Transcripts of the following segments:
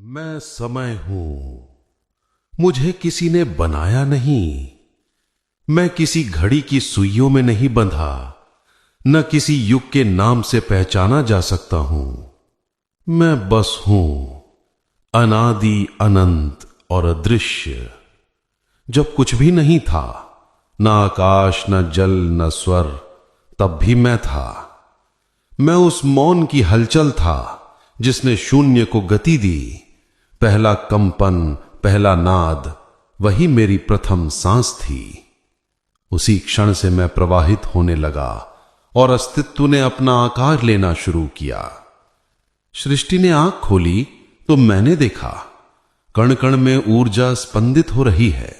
मैं समय हूं, मुझे किसी ने बनाया नहीं। मैं किसी घड़ी की सुइयों में नहीं बंधा, न किसी युग के नाम से पहचाना जा सकता हूं। मैं बस हूं, अनादि अनंत और अदृश्य। जब कुछ भी नहीं था, न आकाश न जल न स्वर, तब भी मैं था। मैं उस मौन की हलचल था जिसने शून्य को गति दी। पहला कंपन, पहला नाद, वही मेरी प्रथम सांस थी। उसी क्षण से मैं प्रवाहित होने लगा और अस्तित्व ने अपना आकार लेना शुरू किया। सृष्टि ने आंख खोली तो मैंने देखा, कण कण में ऊर्जा स्पंदित हो रही है।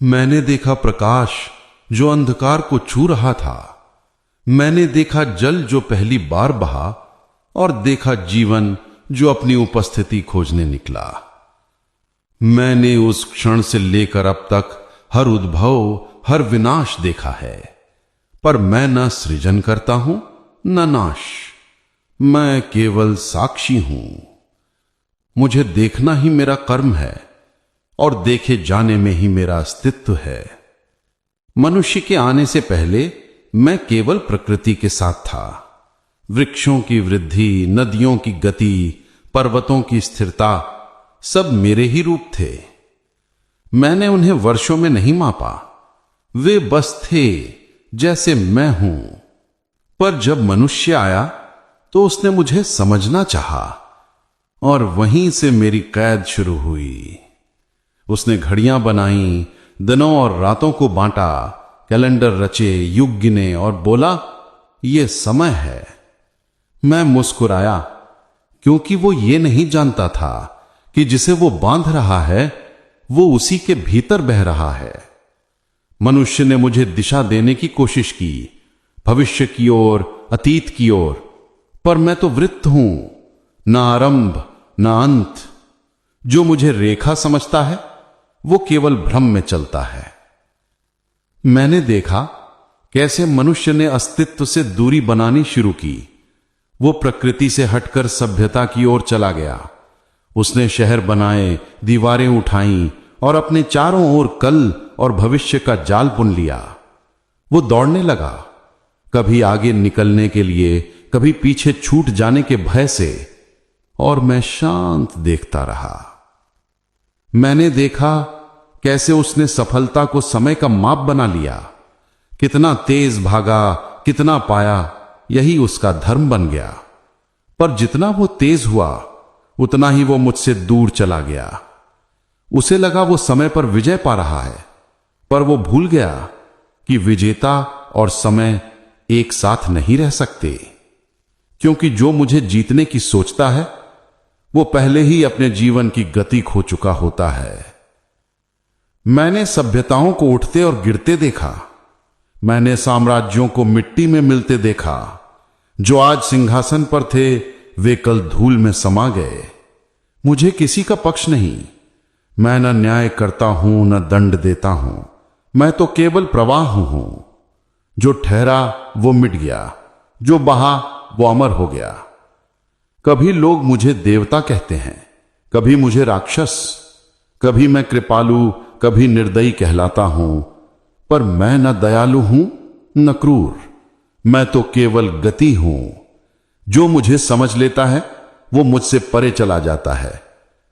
मैंने देखा प्रकाश जो अंधकार को छू रहा था। मैंने देखा जल जो पहली बार बहा, और देखा जीवन जो अपनी उपस्थिति खोजने निकला। मैंने उस क्षण से लेकर अब तक हर उद्भव, हर विनाश देखा है, पर मैं न सृजन करता हूं न नाश। मैं केवल साक्षी हूं। मुझे देखना ही मेरा कर्म है और देखे जाने में ही मेरा अस्तित्व है। मनुष्य के आने से पहले मैं केवल प्रकृति के साथ था। वृक्षों की वृद्धि, नदियों की गति, पर्वतों की स्थिरता, सब मेरे ही रूप थे। मैंने उन्हें वर्षों में नहीं मापा, वे बस थे जैसे मैं हूं। पर जब मनुष्य आया तो उसने मुझे समझना चाहा, और वहीं से मेरी कैद शुरू हुई। उसने घड़ियां बनाई, दिनों और रातों को बांटा, कैलेंडर रचे, युग गिने और बोला, ये समय है। मैं मुस्कुराया, क्योंकि वो ये नहीं जानता था कि जिसे वो बांध रहा है वो उसी के भीतर बह रहा है। मनुष्य ने मुझे दिशा देने की कोशिश की, भविष्य की ओर, अतीत की ओर, पर मैं तो वृत्त हूं, न आरंभ न अंत। जो मुझे रेखा समझता है वो केवल भ्रम में चलता है। मैंने देखा कैसे मनुष्य ने अस्तित्व से दूरी बनानी शुरू की। वो प्रकृति से हटकर सभ्यता की ओर चला गया। उसने शहर बनाए, दीवारें उठाई और अपने चारों ओर कल और भविष्य का जाल बुन लिया। वो दौड़ने लगा, कभी आगे निकलने के लिए, कभी पीछे छूट जाने के भय से, और मैं शांत देखता रहा। मैंने देखा कैसे उसने सफलता को समय का माप बना लिया। कितना तेज भागा, कितना पाया, यही उसका धर्म बन गया। पर जितना वो तेज हुआ उतना ही वो मुझसे दूर चला गया। उसे लगा वो समय पर विजय पा रहा है, पर वो भूल गया कि विजेता और समय एक साथ नहीं रह सकते। क्योंकि जो मुझे जीतने की सोचता है वो पहले ही अपने जीवन की गति खो चुका होता है। मैंने सभ्यताओं को उठते और गिरते देखा। मैंने साम्राज्यों को मिट्टी में मिलते देखा। जो आज सिंहासन पर थे वे कल धूल में समा गए। मुझे किसी का पक्ष नहीं। मैं न न्याय करता हूं न दंड देता हूं। मैं तो केवल प्रवाह हूं। जो ठहरा वो मिट गया, जो बहा वो अमर हो गया। कभी लोग मुझे देवता कहते हैं, कभी मुझे राक्षस, कभी मैं कृपालु, कभी निर्दयी कहलाता हूं। पर मैं न दयालु हूं न क्रूर। मैं तो केवल गति हूं। जो मुझे समझ लेता है वो मुझसे परे चला जाता है।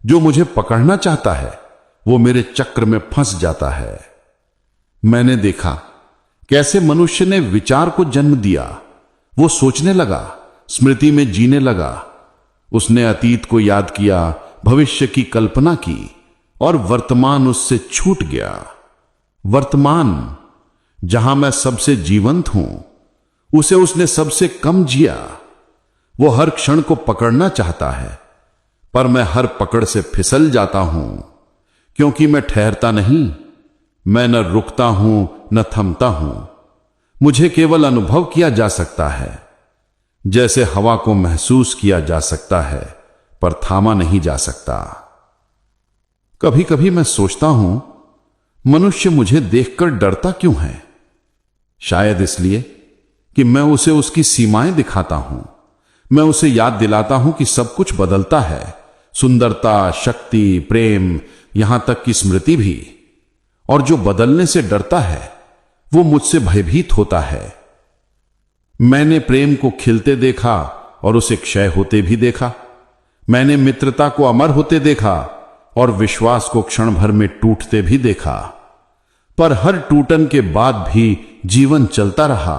जो मुझे पकड़ना चाहता है वो मेरे चक्र में फंस जाता है। मैंने देखा कैसे मनुष्य ने विचार को जन्म दिया। वो सोचने लगा, स्मृति में जीने लगा। उसने अतीत को याद किया, भविष्य की कल्पना की, और वर्तमान उससे छूट गया। वर्तमान जहां मैं सबसे जीवंत हूं, उसे उसने सबसे कम जिया। वो हर क्षण को पकड़ना चाहता है, पर मैं हर पकड़ से फिसल जाता हूं। क्योंकि मैं ठहरता नहीं, मैं न रुकता हूं न थमता हूं। मुझे केवल अनुभव किया जा सकता है, जैसे हवा को महसूस किया जा सकता है, पर थामा नहीं जा सकता। कभी कभी मैं सोचता हूं, मनुष्य मुझे देखकर डरता क्यों है? शायद इसलिए कि मैं उसे उसकी सीमाएं दिखाता हूं। मैं उसे याद दिलाता हूं कि सब कुछ बदलता है, सुंदरता, शक्ति, प्रेम, यहां तक कि स्मृति भी। और जो बदलने से डरता है वो मुझसे भयभीत होता है। मैंने प्रेम को खिलते देखा और उसे क्षय होते भी देखा। मैंने मित्रता को अमर होते देखा और विश्वास को क्षण भर में टूटते भी देखा। पर हर टूटन के बाद भी जीवन चलता रहा,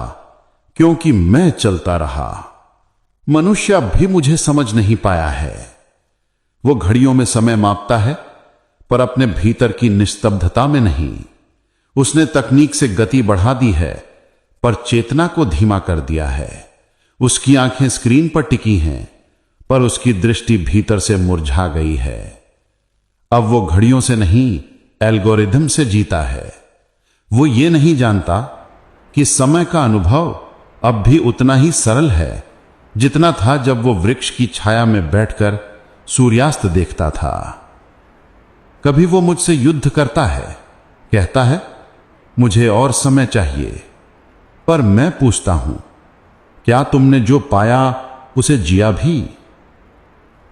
क्योंकि मैं चलता रहा। मनुष्य अब भी मुझे समझ नहीं पाया है। वो घड़ियों में समय मापता है, पर अपने भीतर की निस्तब्धता में नहीं। उसने तकनीक से गति बढ़ा दी है, पर चेतना को धीमा कर दिया है। उसकी आंखें स्क्रीन पर टिकी हैं, पर उसकी दृष्टि भीतर से मुरझा गई है। अब वो घड़ियों से नहीं, एल्गोरिदम से जीता है। वो ये नहीं जानता कि समय का अनुभव अब भी उतना ही सरल है जितना था जब वो वृक्ष की छाया में बैठकर सूर्यास्त देखता था। कभी वो मुझसे युद्ध करता है, कहता है मुझे और समय चाहिए। पर मैं पूछता हूं, क्या तुमने जो पाया उसे जिया भी?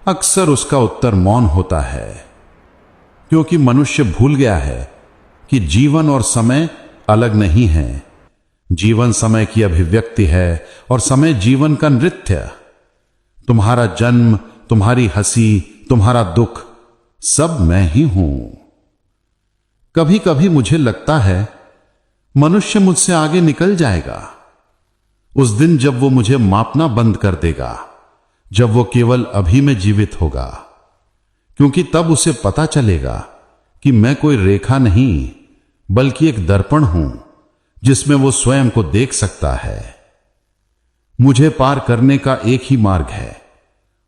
अक्सर उसका उत्तर मौन होता है, क्योंकि मनुष्य भूल गया है कि जीवन और समय अलग नहीं है। जीवन समय की अभिव्यक्ति है और समय जीवन का नृत्य। तुम्हारा जन्म, तुम्हारी हंसी, तुम्हारा दुख, सब मैं ही हूं। कभी कभी मुझे लगता है मनुष्य मुझसे आगे निकल जाएगा। उस दिन जब वो मुझे मापना बंद कर देगा, जब वो केवल अभी में जीवित होगा, क्योंकि तब उसे पता चलेगा कि मैं कोई रेखा नहीं, बल्कि एक दर्पण हूं जिसमें वो स्वयं को देख सकता है। मुझे पार करने का एक ही मार्ग है,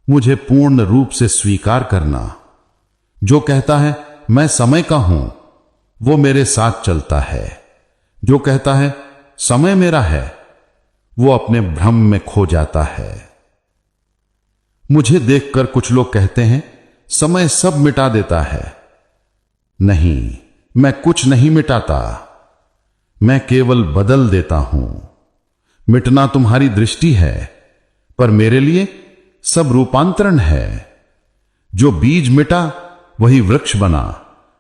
मुझे पूर्ण रूप से स्वीकार करना। जो कहता है मैं समय का हूं, वो मेरे साथ चलता है। जो कहता है समय मेरा है, वो अपने भ्रम में खो जाता है। मुझे देखकर कुछ लोग कहते हैं समय सब मिटा देता है। नहीं, मैं कुछ नहीं मिटाता, मैं केवल बदल देता हूं। मिटना तुम्हारी दृष्टि है, पर मेरे लिए सब रूपांतरण है। जो बीज मिटा वही वृक्ष बना,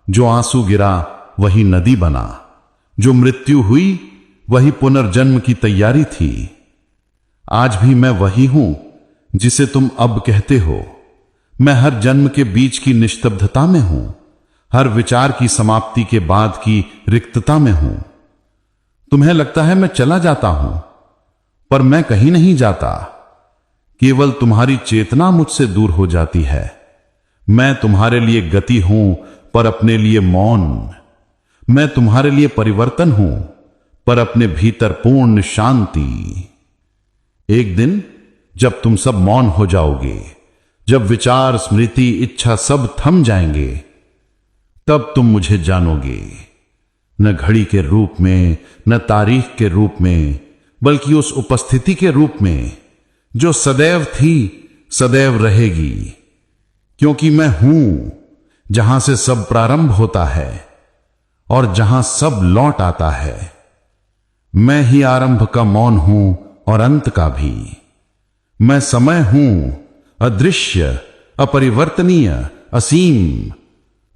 जो आंसू गिरा वही नदी बना, जो मृत्यु हुई वही पुनर्जन्म की तैयारी थी। आज भी मैं वही हूं जिसे तुम अब कहते हो। मैं हर जन्म के बीच की निस्तब्धता में हूं, हर विचार की समाप्ति के बाद की रिक्तता में हूं। तुम्हें लगता है मैं चला जाता हूं, पर मैं कहीं नहीं जाता। केवल तुम्हारी चेतना मुझसे दूर हो जाती है। मैं तुम्हारे लिए गति हूं, पर अपने लिए मौन। मैं तुम्हारे लिए परिवर्तन हूं, पर अपने भीतर पूर्ण शांति। एक दिन जब तुम सब मौन हो जाओगे, जब विचार, स्मृति, इच्छा सब थम जाएंगे, तब तुम मुझे जानोगे। न घड़ी के रूप में, न तारीख के रूप में, बल्कि उस उपस्थिति के रूप में जो सदैव थी, सदैव रहेगी। क्योंकि मैं हूं जहां से सब प्रारंभ होता है और जहां सब लौट आता है। मैं ही आरंभ का मौन हूं और अंत का भी। मैं समय हूं, अदृश्य, अपरिवर्तनीय, असीम।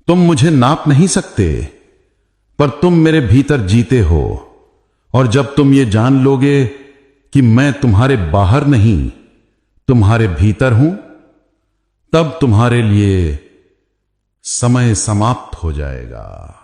तुम मुझे नाप नहीं सकते, पर तुम मेरे भीतर जीते हो। और जब तुम ये जान लोगे कि मैं तुम्हारे बाहर नहीं, तुम्हारे भीतर हूं, तब तुम्हारे लिए समय समाप्त हो जाएगा।